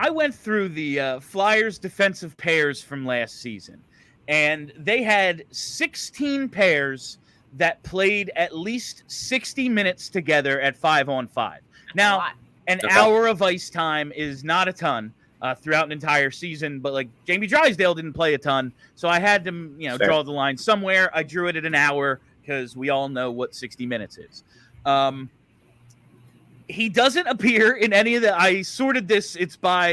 I went through the Flyers defensive pairs from last season, and they had 16 pairs that played at least 60 minutes together at 5-on-5. Now, an hour of ice time is not a ton throughout an entire season, but like Jamie Drysdale didn't play a ton, so I had to, draw the line somewhere. I drew it at an hour because we all know what 60 minutes is. He doesn't appear in any of the. I sorted this. It's by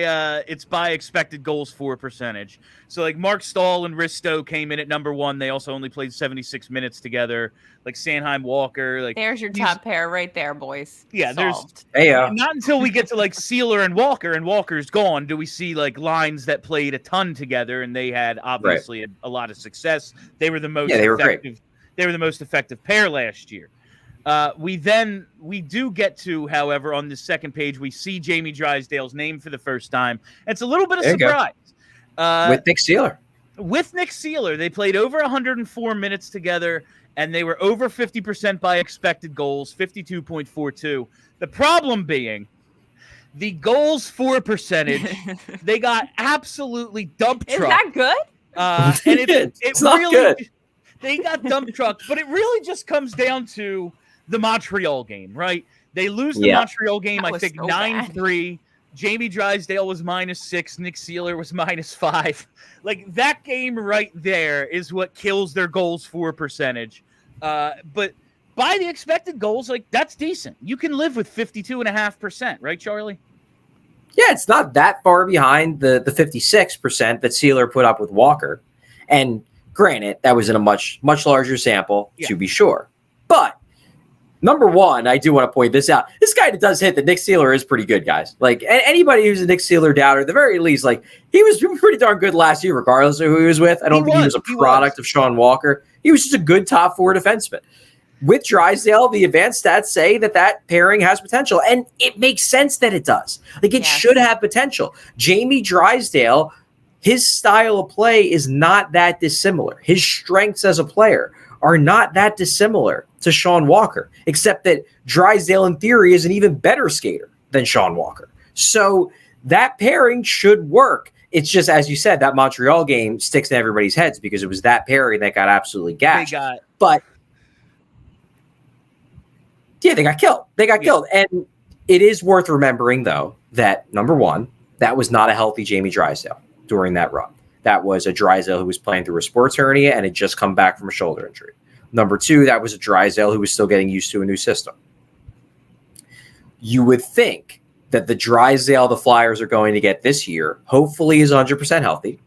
expected goals for percentage. So like Mark Stahl and Risto came in at number 1. They also only played 76 minutes together. Like Sanheim Walker. Like there's your top pair right there, boys. Yeah, Solved. there's not until we get to like Seeler and Walker's gone, do we see like lines that played a ton together, and they had obviously a lot of success. They were the most effective. They were the most effective pair last year. We do get to, however, on the second page, we see Jamie Drysdale's name for the first time. It's a little bit of surprise. With Nick Seeler. With Nick Seeler. They played over 104 minutes together, and they were over 50% by expected goals, 52.42. The problem being the goals for percentage, they got absolutely dump trucked. Is that good? And it's not really good. They got dump trucked, but it really just comes down to the Montreal game, right? They lose the Montreal game, I think, 9-3. Jamie Drysdale was -6. Nick Seeler was -5. Like, that game right there is what kills their goals for percentage. But by the expected goals, like, that's decent. You can live with 52.5%, right, Charlie? Yeah, it's not that far behind the 56% that Seeler put up with Walker. And granted, that was in a much larger sample, to be sure. But number one, I do want to point this out. This guy does hit that Nick Seeler is pretty good, guys. Like, anybody who's a Nick Seeler doubter, at the very least, like, he was pretty darn good last year, regardless of who he was with. I don't think he was a product of Sean Walker. He was just a good top 4 defenseman. With Drysdale, the advanced stats say that pairing has potential, and it makes sense that it does. Like, it should have potential. Jamie Drysdale, his style of play is not that dissimilar. His strengths as a player are not that dissimilar to Sean Walker, except that Drysdale, in theory, is an even better skater than Sean Walker. So that pairing should work. It's just, as you said, that Montreal game sticks in everybody's heads because it was that pairing that got absolutely gashed. But yeah, they got killed. They got killed. And it is worth remembering, though, that number one, that was not a healthy Jamie Drysdale during that run. That was a Drysdale who was playing through a sports hernia and had just come back from a shoulder injury. Number two, that was a Drysdale who was still getting used to a new system. You would think that the Drysdale the Flyers are going to get this year, hopefully is 100% healthy,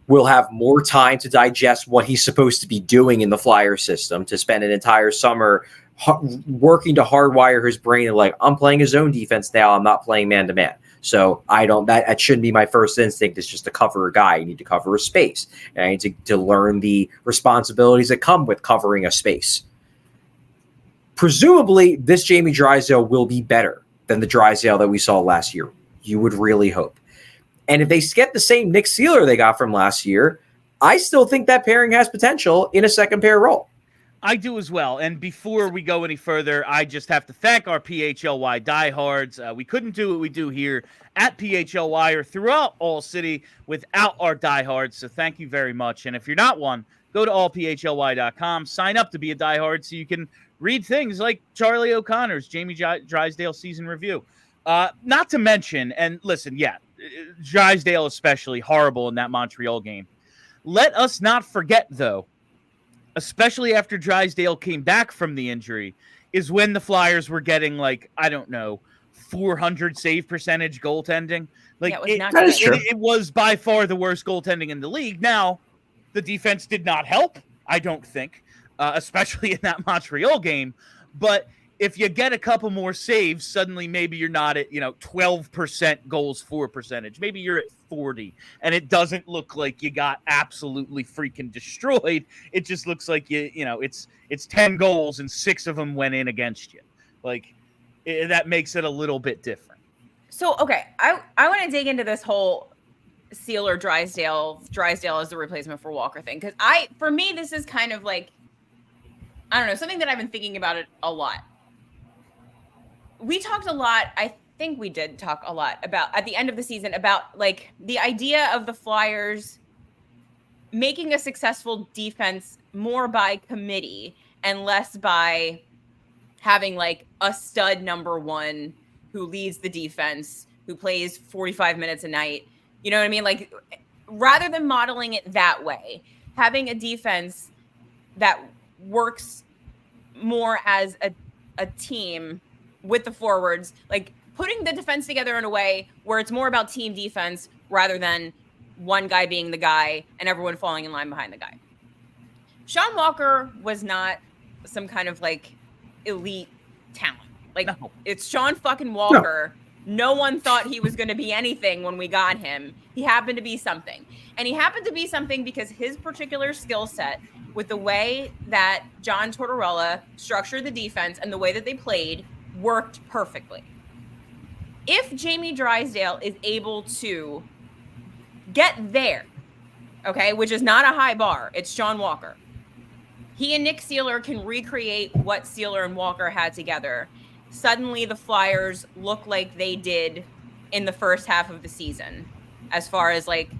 will have more time to digest what he's supposed to be doing in the Flyer system, to spend an entire summer working to hardwire his brain. Like, I'm playing a zone defense now. I'm not playing man-to-man. So that shouldn't be my first instinct. It's just to cover a guy. You need to cover a space. And I need to learn the responsibilities that come with covering a space. Presumably, this Jamie Drysdale will be better than the Drysdale that we saw last year. You would really hope. And if they get the same Nick Seeler they got from last year, I still think that pairing has potential in a second pair role. I do as well. And before we go any further, I just have to thank our PHLY diehards. We couldn't do what we do here at PHLY or throughout All-City without our diehards. So thank you very much. And if you're not one, go to allphly.com, sign up to be a diehard so you can read things like Charlie O'Connor's Jamie Drysdale season review. Not to mention, and listen, Drysdale especially horrible in that Montreal game. Let us not forget, though, especially after Drysdale came back from the injury, is when the Flyers were getting, 400 save percentage goaltending. It was by far the worst goaltending in the league. Now, the defense did not help, I don't think, especially in that Montreal game. But if you get a couple more saves, suddenly maybe you're not at 12% goals for percentage. Maybe you're at 40, and it doesn't look like you got absolutely freaking destroyed. It just looks like it's 10 goals and 6 of them went in against you. That makes it a little bit different. So okay, I want to dig into this whole Seeler Drysdale as the replacement for Walker thing, because for me this is kind of like, I don't know, something that I've been thinking about it a lot. We talked a lot, think we did talk a lot about at the end of the season about like the idea of the Flyers making a successful defense more by committee and less by having like a stud number one who leads the defense, who plays 45 minutes a night. You know what I mean? Like, rather than modeling it that way, having a defense that works more as a team with the forwards, like putting the defense together in a way where it's more about team defense rather than one guy being the guy and everyone falling in line behind the guy. Sean Walker was not some kind of like elite talent. Like, no. It's Sean fucking Walker. No one thought he was going to be anything when we got him. He happened to be something. And he happened to be something because his particular skill set with the way that John Tortorella structured the defense and the way that they played worked perfectly. If Jamie Drysdale is able to get there, okay, which is not a high bar, it's Sean Walker. He and Nick Seeler can recreate what Seeler and Walker had together. Suddenly the Flyers look like they did in the first half of the season, as far as like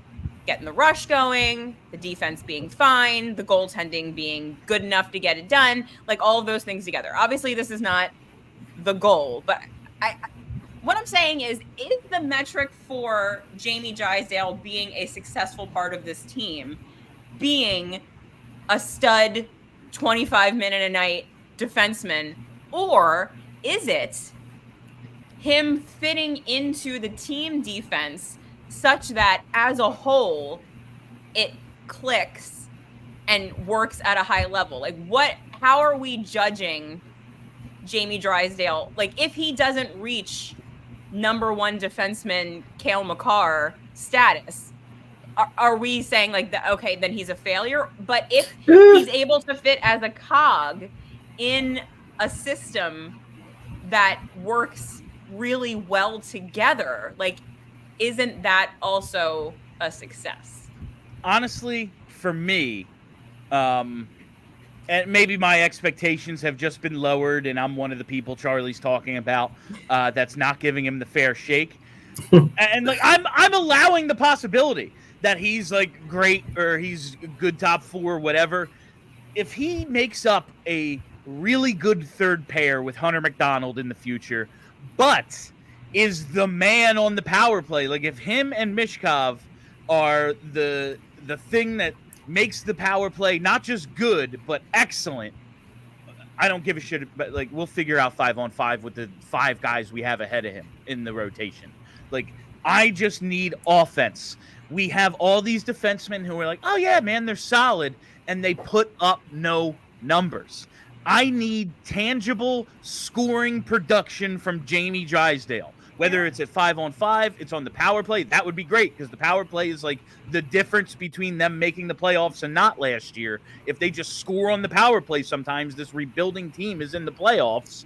getting the rush going, the defense being fine, the goaltending being good enough to get it done, like all of those things together. Obviously, this is not the goal, but what I'm saying is the metric for Jamie Drysdale being a successful part of this team being a stud 25-minute-a-night defenseman, or is it him fitting into the team defense such that as a whole it clicks and works at a high level? Like, how are we judging Jamie Drysdale? Like, if he doesn't reach number one defenseman Cale Makar status, are we saying like that? Okay, then he's a failure. But if he's able to fit as a cog in a system that works really well together, like, isn't that also a success? Honestly, for me, and maybe my expectations have just been lowered, and I'm one of the people Charlie's talking about that's not giving him the fair shake. And like, I'm allowing the possibility that he's like great or he's good top four, whatever. If he makes up a really good third pair with Hunter McDonald in the future, but is the man on the power play, like if him and Mishkov are the thing that makes the power play not just good but excellent, I don't give a shit. But like, we'll figure out 5-on-5 with the 5 guys we have ahead of him in the rotation. Like, I just need offense. We have all these defensemen who are like, oh yeah, man, they're solid, and they put up no numbers. I need tangible scoring production from Jamie Drysdale. Whether it's at 5-on-5, it's on the power play, that would be great, because the power play is like the difference between them making the playoffs and not last year. If they just score on the power play sometimes, this rebuilding team is in the playoffs.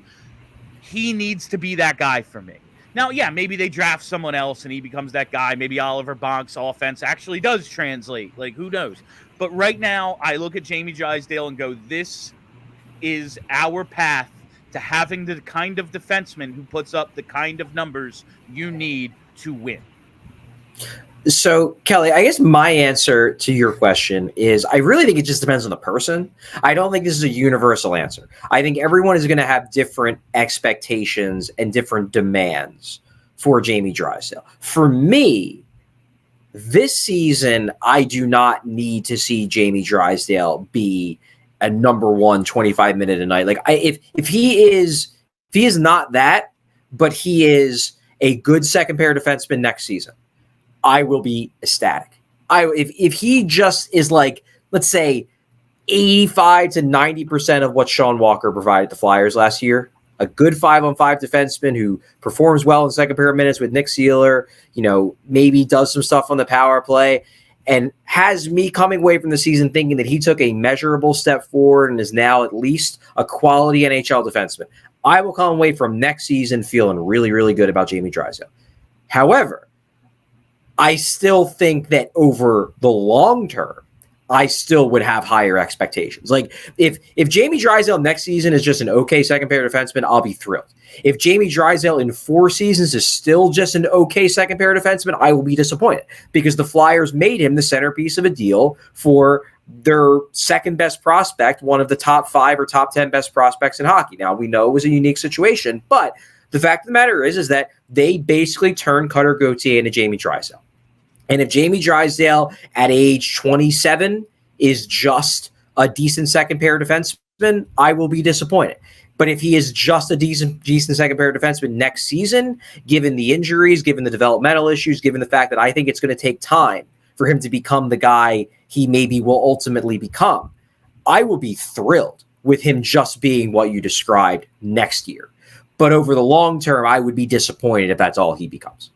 He needs to be that guy for me. Now, yeah, maybe they draft someone else and he becomes that guy. Maybe Oliver Bonk's offense actually does translate. Like, who knows? But right now, I look at Jamie Drysdale and go, this is our path to having the kind of defenseman who puts up the kind of numbers you need to win. So, Kelly, I guess my answer to your question is I really think it just depends on the person. I don't think this is a universal answer. I think everyone is going to have different expectations and different demands for Jamie Drysdale. For me, this season, I do not need to see Jamie Drysdale be a number one 25-minute a night. Like, if he is not that, but he is a good second pair defenseman next season, I will be ecstatic. If he just is like, let's say 85 to 90% of what Sean Walker provided the Flyers last year, a good 5-on-5 defenseman who performs well in second pair minutes with Nick Seeler, maybe does some stuff on the power play, and has me coming away from the season thinking that he took a measurable step forward and is now at least a quality NHL defenseman, I will come away from next season feeling really, really good about Jamie Drysdale. However, I still think that over the long term, I still would have higher expectations. Like if Jamie Drysdale next season is just an okay second pair defenseman, I'll be thrilled. If Jamie Drysdale in 4 seasons is still just an okay second pair defenseman, I will be disappointed because the Flyers made him the centerpiece of a deal for their second best prospect, one of the top 5 or top 10 best prospects in hockey. Now, we know it was a unique situation, but the fact of the matter is that they basically turned Cutter Gauthier into Jamie Drysdale. And if Jamie Drysdale at age 27 is just a decent second pair defenseman, I will be disappointed. But if he is just a decent second pair defenseman next season, given the injuries, given the developmental issues, given the fact that I think it's going to take time for him to become the guy he maybe will ultimately become, I will be thrilled with him just being what you described next year. But over the long term, I would be disappointed if that's all he becomes.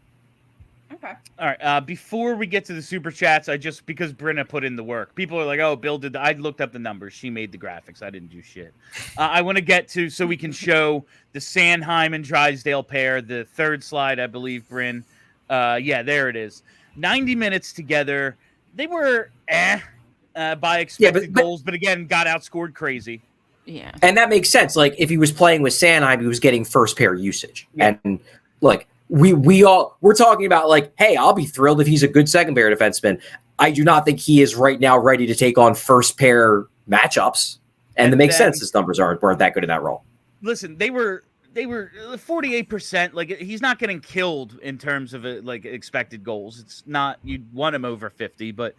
Okay. All right. Before we get to the super chats, because Brenna put in the work, people are like, "Oh, Bill did." I looked up the numbers. She made the graphics. I didn't do shit. I want to get to so we can show the Sanheim and Drysdale pair. The third slide, I believe, Bryn. Yeah, there it is. 90 minutes together. They were by expected goals, but again, got outscored crazy. Yeah, and that makes sense. Like if he was playing with Sanheim, he was getting first pair usage, and like. We're talking about like, hey, I'll be thrilled if he's a good second pair defenseman. I do not think he is right now ready to take on first pair matchups, and it makes sense. His numbers weren't that good in that role. Listen, they were 48%. Like he's not getting killed in terms of like expected goals. It's not you'd want him over 50, but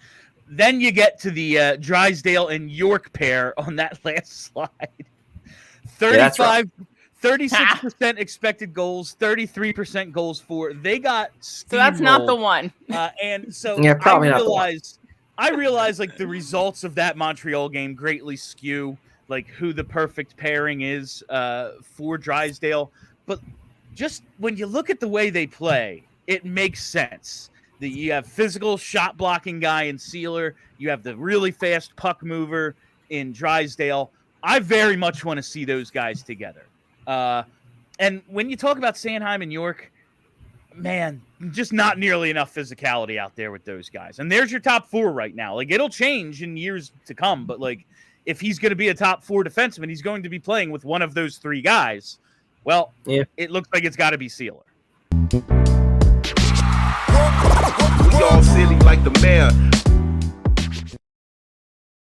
then you get to the Drysdale and York pair on that last slide. 35. 36% expected goals, 33% goals for. They got steamrolled. So that's not the one. And so yeah, probably not the one. I realize like the results of that Montreal game greatly skew like who the perfect pairing is for Drysdale. But just when you look at the way they play, it makes sense. That you have physical shot blocking guy in Seeler. You have the really fast puck mover in Drysdale. I very much want to see those guys together. And when you talk about Sanheim and York, man, just not nearly enough physicality out there with those guys. And there's your top 4 right now. Like it'll change in years to come, but like if he's going to be a top 4 defenseman, he's going to be playing with one of those 3 guys. Well, It looks like it's got to be Seeler. We all silly like the mayor.